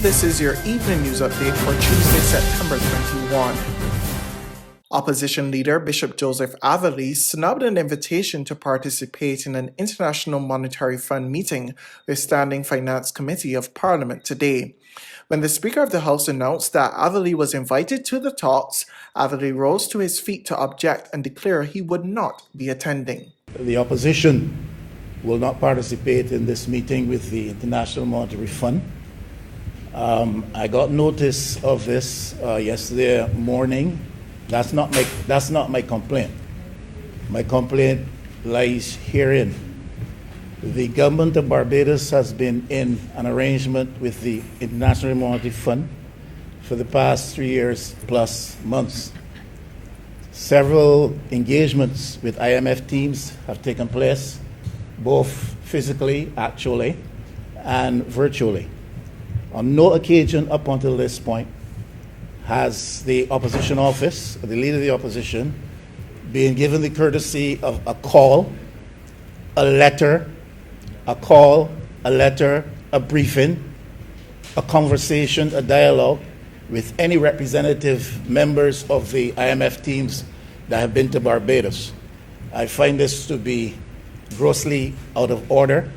This is your evening news update for Tuesday, September 21. Opposition leader Bishop Joseph Atherley snubbed an invitation to participate in an International Monetary Fund meeting with Standing Finance Committee of Parliament today. When the Speaker of the House announced that Atherley was invited to the talks, Atherley rose to his feet to object and declare he would not be attending. The opposition will not participate in this meeting with the International Monetary Fund. I got notice of this yesterday morning. That's not my complaint. My complaint lies herein. The government of Barbados has been in an arrangement with the International Monetary Fund for the past 3 years plus months. Several engagements with IMF teams have taken place, both physically, actually, and virtually. On no occasion up until this point has the opposition office, or the leader of the opposition, been given the courtesy of a call, a letter, a briefing, a conversation, a dialogue with any representative members of the IMF teams that have been to Barbados. I find this to be grossly out of order.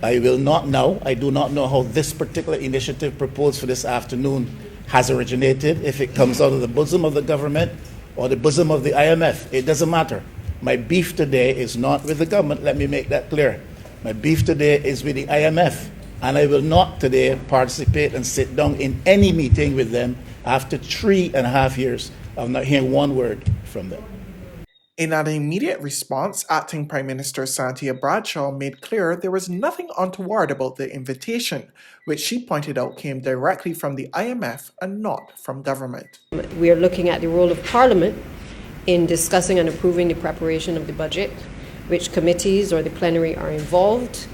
I do not know how this particular initiative proposed for this afternoon has originated, if it comes out of the bosom of the government or the bosom of the IMF. It doesn't matter. My beef today is not with the government, let me make that clear. My beef today is with the IMF, and I will not today participate and sit down in any meeting with them after 3.5 years of not hearing one word from them. In an immediate response, Acting Prime Minister Santia Bradshaw made clear there was nothing untoward about the invitation, which she pointed out came directly from the IMF and not from government. We are looking at the role of Parliament in discussing and approving the preparation of the budget, which committees or the plenary are involved.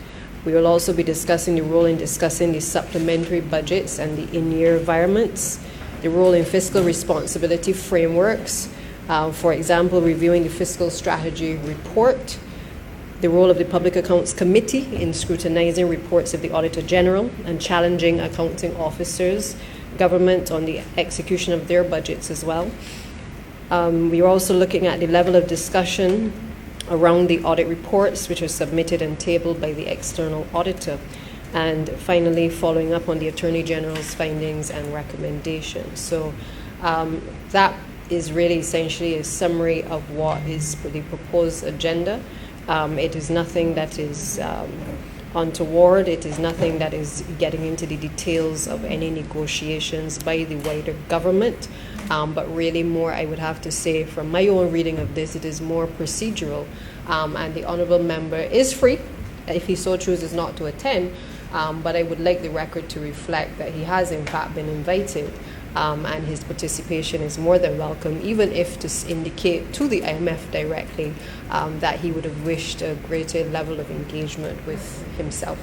We will also be discussing the role in discussing the supplementary budgets and the in-year environments, the role in fiscal responsibility frameworks, for example, reviewing the fiscal strategy report, the role of the Public Accounts Committee in scrutinizing reports of the Auditor General and challenging accounting officers, government on the execution of their budgets as well. We are also looking at the level of discussion around the audit reports which are submitted and tabled by the external auditor, and finally following up on the Attorney General's findings and recommendations. So that is really essentially a summary of what is the proposed agenda. It is nothing that is untoward. It is nothing that is getting into the details of any negotiations by the wider government, but really more, I would have to say, from my own reading of this, it is more procedural, and the honourable member is free, if he so chooses, not to attend, but I would like the record to reflect that he has in fact been invited, and his participation is more than welcome, even if to indicate to the IMF directly that he would have wished a greater level of engagement with himself.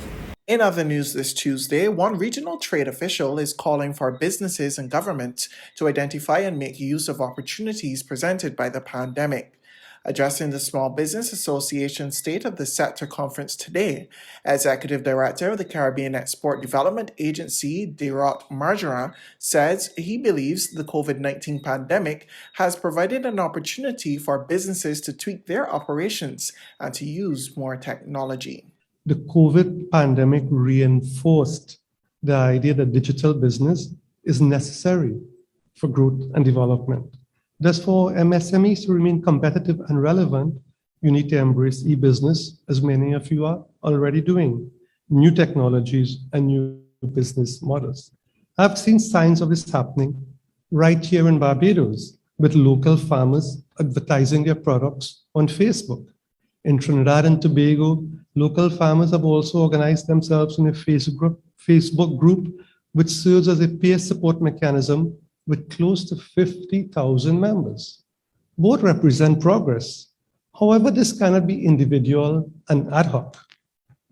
In other news this Tuesday, one regional trade official is calling for businesses and governments to identify and make use of opportunities presented by the pandemic. Addressing the Small Business Association State of the Sector Conference today, Executive Director of the Caribbean Export Development Agency, Derot Marjara, says he believes the COVID-19 pandemic has provided an opportunity for businesses to tweak their operations and to use more technology. The COVID pandemic reinforced the idea that digital business is necessary for growth and development. Thus, for MSMEs to remain competitive and relevant, you need to embrace e-business, as many of you are already doing, new technologies and new business models. I've seen signs of this happening right here in Barbados, with local farmers advertising their products on Facebook. In Trinidad and Tobago, local farmers have also organized themselves in a Facebook group, which serves as a peer support mechanism with close to 50,000 members. Both represent progress. However, this cannot be individual and ad hoc.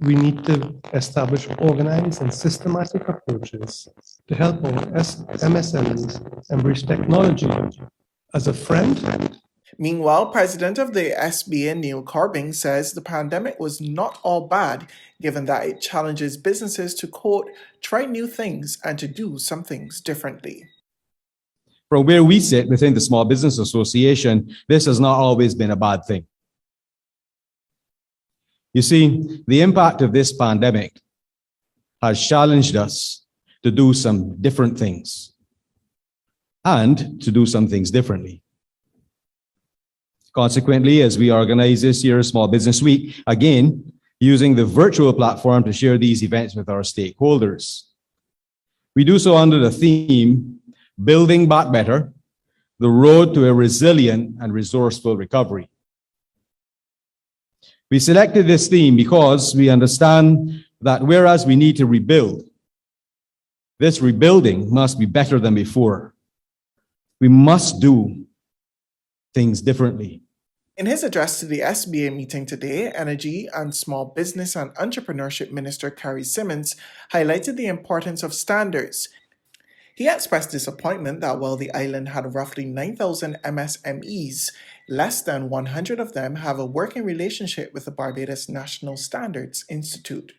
We need to establish organized and systematic approaches to help our MSMEs embrace technology as a friend Meanwhile, President of the SBA Neil Corbing says the pandemic was not all bad, given that it challenges businesses to, quote, try new things and to do some things differently. From where we sit within the Small Business Association, this has not always been a bad thing. You see, the impact of this pandemic has challenged us to do some different things and to do some things differently. Consequently, as we organize this year's Small Business Week, again, using the virtual platform to share these events with our stakeholders. We do so under the theme, Building Back Better, the road to a resilient and resourceful recovery. We selected this theme because we understand that whereas we need to rebuild, this rebuilding must be better than before. We must do things differently. In his address to the SBA meeting today, Energy and Small Business and Entrepreneurship Minister Carrie Simmons highlighted the importance of standards. He expressed disappointment that while the island had roughly 9,000 MSMEs, less than 100 of them have a working relationship with the Barbados National Standards Institute.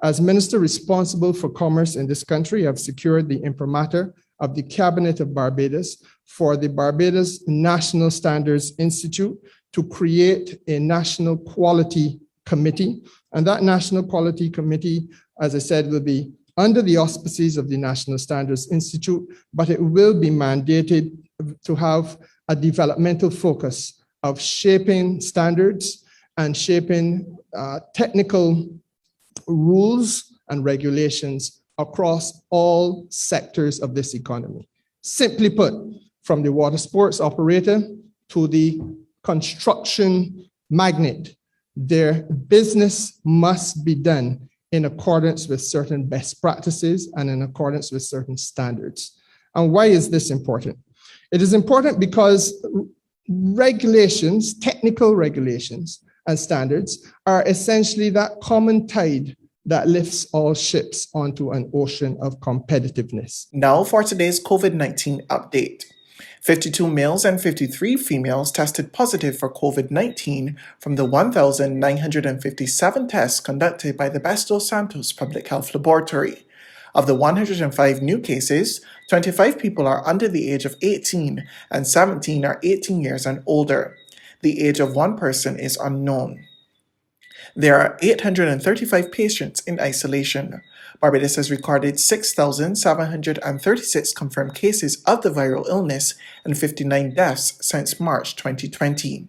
As Minister responsible for commerce in this country, I have secured the imprimatur of the Cabinet of Barbados for the Barbados National Standards Institute to create a National Quality Committee. And that National Quality Committee, as I said, will be under the auspices of the National Standards Institute, but it will be mandated to have a developmental focus of shaping standards and shaping technical rules and regulations across all sectors of this economy. Simply put, from the water sports operator to the construction magnate, their business must be done in accordance with certain best practices and in accordance with certain standards. And why is this important? It is important because regulations, technical regulations and standards are essentially that common tide that lifts all ships onto an ocean of competitiveness. Now for today's COVID-19 update. 52 males and 53 females tested positive for COVID-19 from the 1,957 tests conducted by the Barbados Santos Public Health Laboratory. Of the 105 new cases, 25 people are under the age of 18 and 17 are 18 years and older. The age of one person is unknown. There are 835 patients in isolation. Barbados has recorded 6,736 confirmed cases of the viral illness and 59 deaths since March 2020.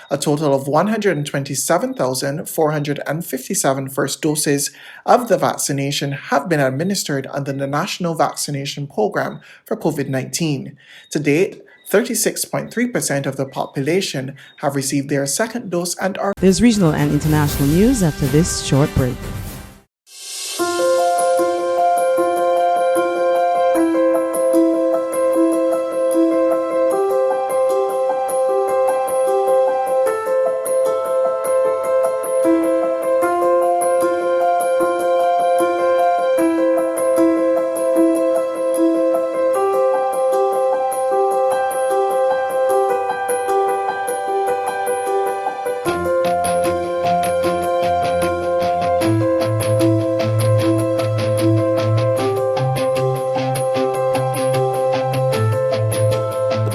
A total of 127,457 first doses of the vaccination have been administered under the National Vaccination Program for COVID-19. To date, 36.3% of the population have received their second dose and are. There's regional and international news after this short break.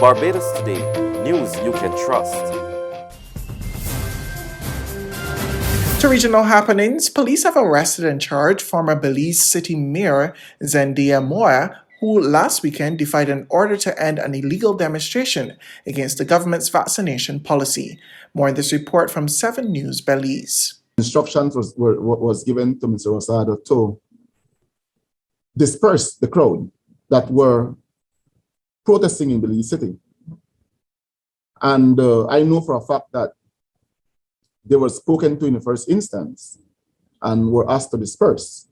Barbados Today, news you can trust. To regional happenings, police have arrested and charged former Belize City Mayor Zendia Moya, who last weekend defied an order to end an illegal demonstration against the government's vaccination policy. More in this report from 7 News Belize. Instructions was given to Mr. Rosado to disperse the crowd that were protesting in Belize City. And I know for a fact that they were spoken to in the first instance and were asked to disperse,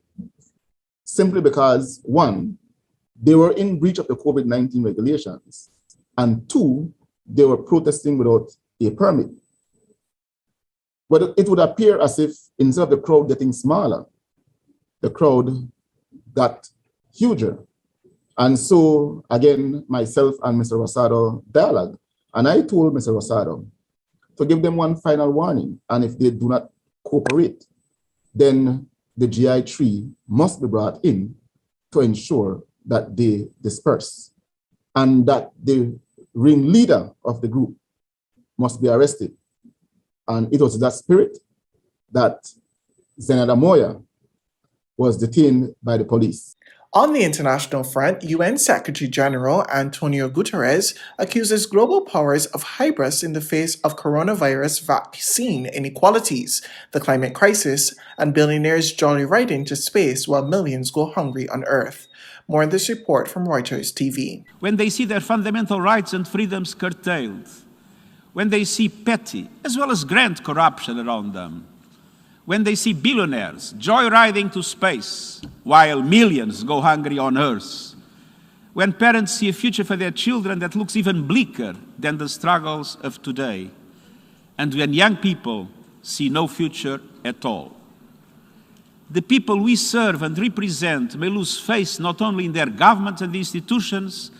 simply because, one, they were in breach of the COVID-19 regulations, and two, they were protesting without a permit. But it would appear as if instead of the crowd getting smaller, the crowd got huger. And so, again, myself and Mr. Rosado dialogue And I told Mr. Rosado to give them one final warning. And if they do not cooperate, then the GI3 must be brought in to ensure that they disperse and that the ringleader of the group must be arrested. And it was that spirit that Zenada Moya was detained by the police. On the international front, UN Secretary General Antonio Guterres accuses global powers of hybris in the face of coronavirus vaccine inequalities, the climate crisis, and billionaires jolly right into space while millions go hungry on Earth. More in this report from Reuters TV. When they see their fundamental rights and freedoms curtailed, when they see petty as well as grand corruption around them, when they see billionaires joyriding to space while millions go hungry on Earth, when parents see a future for their children that looks even bleaker than the struggles of today, and when young people see no future at all. The people we serve and represent may lose faith not only in their governments and institutions,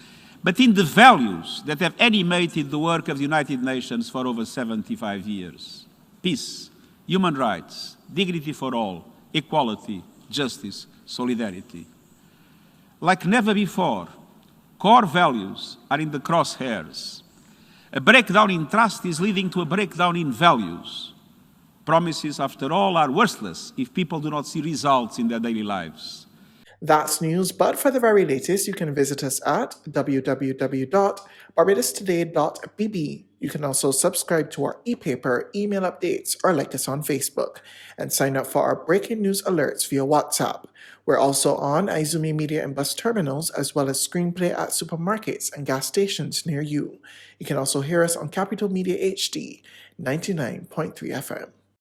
but in the values that have animated the work of the United Nations for over 75 years. Peace, human rights, dignity for all, equality, justice, solidarity. Like never before, core values are in the crosshairs. A breakdown in trust is leading to a breakdown in values. Promises, after all, are worthless if people do not see results in their daily lives. That's news, but for the very latest, you can visit us at www.barbadostoday.bb. You can also subscribe to our e-paper, email updates, or like us on Facebook, and sign up for our breaking news alerts via WhatsApp. We're also on Izumi Media and bus terminals, as well as Screenplay at supermarkets and gas stations near you. You can also hear us on Capital Media HD 99.3 FM.